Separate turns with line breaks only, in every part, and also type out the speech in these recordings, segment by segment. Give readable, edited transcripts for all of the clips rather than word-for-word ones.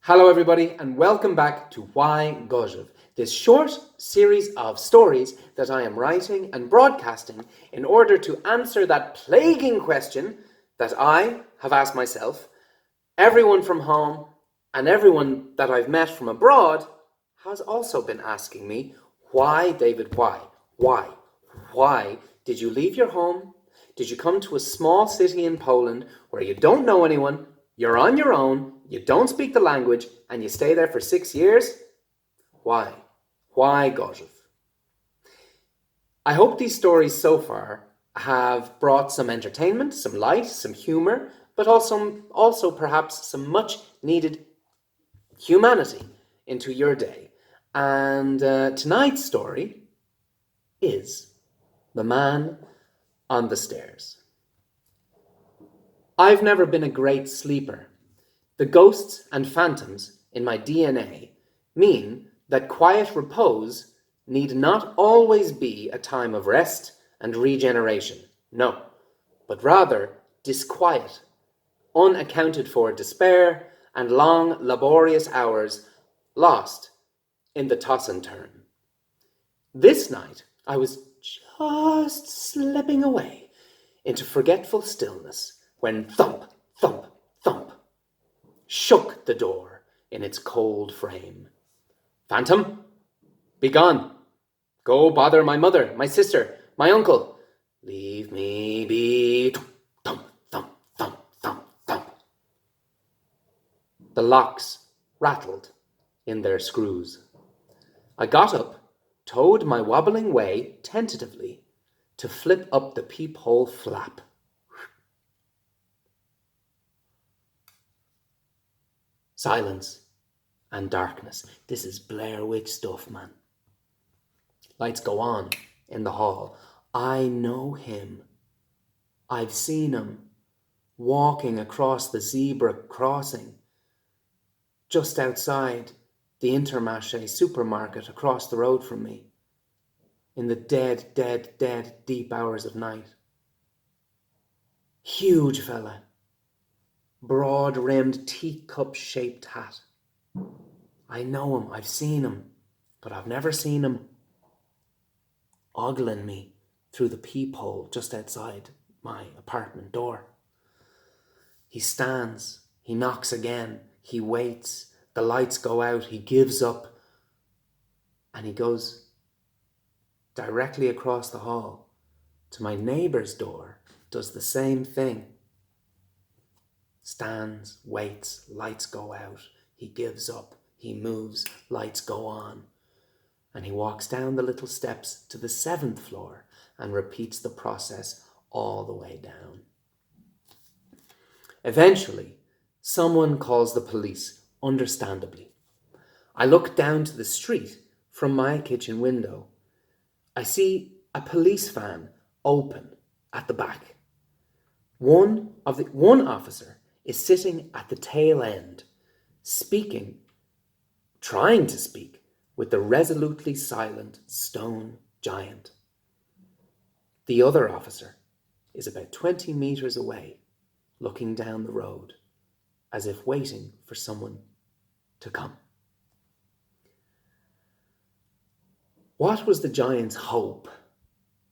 Hello everybody and welcome back to Why Gorzów, this short series of stories that I am writing and broadcasting in order to answer that plaguing question that I have asked myself, everyone from home and everyone that I've met from abroad has also been asking me, why David, why? Why did you leave your home? Did you come to a small city in Poland where you don't know anyone, you're on your own, you don't speak the language, and you stay there for 6 years? Why? Why Gorzów? I hope these stories so far have brought some entertainment, some light, some humour, but also perhaps some much needed humanity into your day. And tonight's story is The Man on the Stairs. I've never been a great sleeper. The ghosts and phantoms in my DNA mean that quiet repose need not always be a time of rest and regeneration. No, but rather disquiet, unaccounted for despair, and long, laborious hours lost in the toss and turn. This night, I was just slipping away into forgetful stillness when thump, thump, thump shook the door in its cold frame. Phantom, be gone. Go bother my mother, my sister, my uncle. Leave me be. Thump, thump, thump, thump, thump. The locks rattled in their screws. I got up, toed my wobbling way tentatively to flip up the peephole flap. Silence and darkness. This is Blair Witch stuff, man. Lights go on in the hall. I know him. I've seen him walking across the zebra crossing just outside the Intermarché supermarket across the road from me in the dead, deep hours of night. Huge fella. Broad-rimmed, teacup-shaped hat. I know him, I've seen him, but I've never seen him ogling me through the peephole just outside my apartment door. He stands, he knocks again, he waits, the lights go out, he gives up, and he goes directly across the hall to my neighbour's door, does the same thing. Stands, waits, lights go out, he gives up, he moves, lights go on, and he walks down the little steps to the 7th floor and repeats the process all the way down. Eventually, someone calls the police, understandably. I look down to the street from my kitchen window. I see a police van open at the back. One officer is sitting at the tail end, trying to speak with the resolutely silent stone giant. The other officer is about 20 meters away, looking down the road, as if waiting for someone to come. What was the giant's hope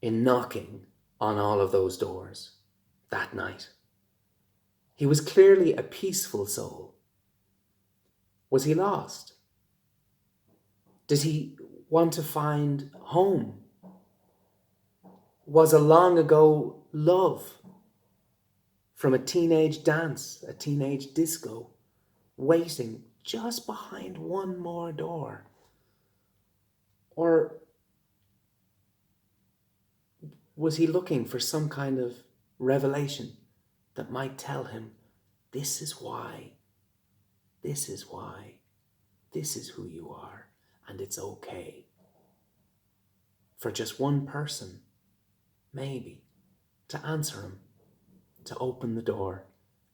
in knocking on all of those doors that night? He was clearly a peaceful soul. Was he lost? Did he want to find home? Was a long ago love from a teenage dance, a teenage disco, waiting just behind one more door? Or was he looking for some kind of revelation that might tell him, this is why, this is who you are, and it's okay? For just one person, maybe, to answer him, to open the door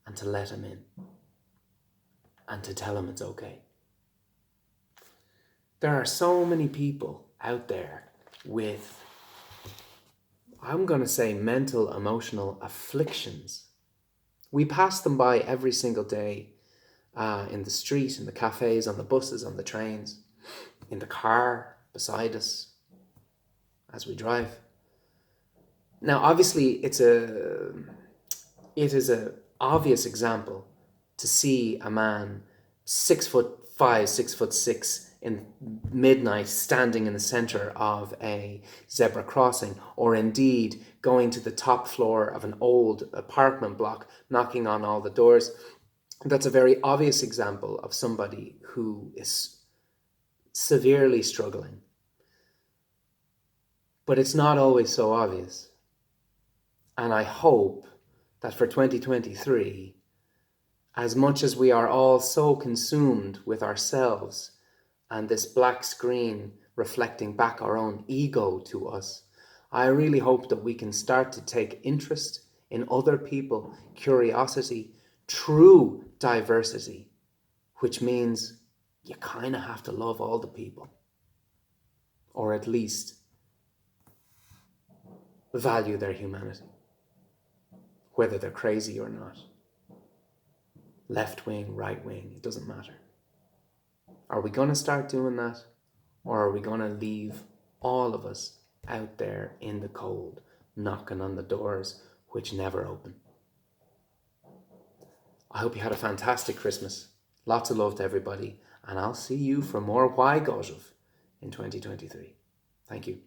and to let him in, and to tell him it's okay. There are so many people out there with, I'm going to say, mental, emotional afflictions. We pass them by every single day in the street, in the cafes, on the buses, on the trains, in the car beside us as we drive. Now, obviously, it is a obvious example to see a man 6'5", 6'6" in midnight standing in the center of a zebra crossing, or indeed going to the top floor of an old apartment block, knocking on all the doors. That's a very obvious example of somebody who is severely struggling. But it's not always so obvious. And I hope that for 2023, as much as we are all so consumed with ourselves and this black screen reflecting back our own ego to us, I really hope that we can start to take interest in other people, curiosity, true diversity, which means you kind of have to love all the people, or at least value their humanity, whether they're crazy or not. Left wing, right wing, it doesn't matter. Are we going to start doing that? Or are we going to leave all of us out there in the cold, knocking on the doors which never open? I hope you had a fantastic Christmas. Lots of love to everybody. And I'll see you for more Why Gorzów in 2023. Thank you.